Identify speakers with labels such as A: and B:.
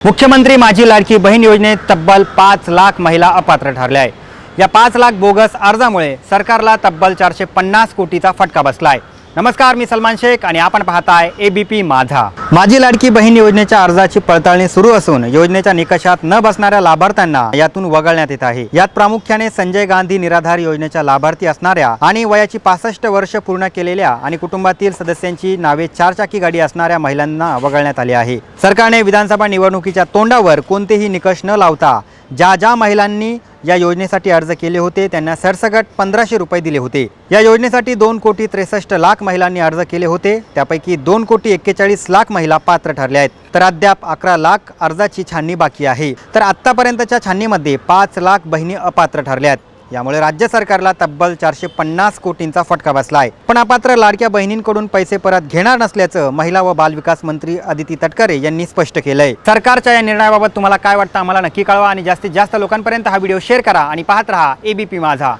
A: मुख्यमंत्री माझी लाडकी बहीण योजनेत तब्बल 5 लाख महिला अपात्र ठरल्या आहे। या 5 लाख बोगस अर्जामुळे सरकारला तब्बल 450 कोटीचा फटका बसलाय। नमस्कार, मी सलमान शेख आणि आपण पाहताय एबीपी माझा। माझी लाडकी बहीण योजनेच्या अर्जाची पडताळणी सुरू असून योजनेच्या निकषात न बसणाऱ्या लाभार्थ्यांना यातून वगळण्यात येत आहे। यात प्रामुख्याने संजय गांधी निराधार योजनेच्या लाभार्थी असणाऱ्या आणि वयाची 65 वर्ष पूर्ण केलेल्या आणि कुटुंबातील सदस्यांची नावे 4 चाकी गाडी असणाऱ्या महिलांना वगळण्यात आले आहे। सरकारने विधानसभा निवडणुकीच्या तोंडावर कोणतेही निकष न लावता ज्या महिलांनी या योजनेसाठी अर्ज केले होते त्यांना सरसकट 1500 रुपये दिले होते। या योजनेसाठी 2,63,00,000 महिलांनी अर्ज केले होते। त्यापैकी 2,41,40,00,000 महिला पात्र ठरल्या आहेत, तर अद्याप 11 लाख अर्जाची छाननी बाकी आहे। तर आतापर्यंतच्या छाननीमध्ये 5 लाख बहिणी अपात्र ठरल्या आहेत। यामुळे राज्य सरकारला तब्बल 450 कोटींचा फटका बसला आहे। पण अपात्र लाडक्या बहिणींकडून पैसे परत घेणार नसल्याचं महिला व बालविकास मंत्री अदिती तटकरे यांनी स्पष्ट केलंय। सरकारच्या या निर्णयाबाबत तुम्हाला काय वाटतं आम्हाला नक्की कळवा आणि जास्तीत जास्त लोकांपर्यंत हा व्हिडिओ शेअर करा आणि पाहत रहा एबीपी माझा।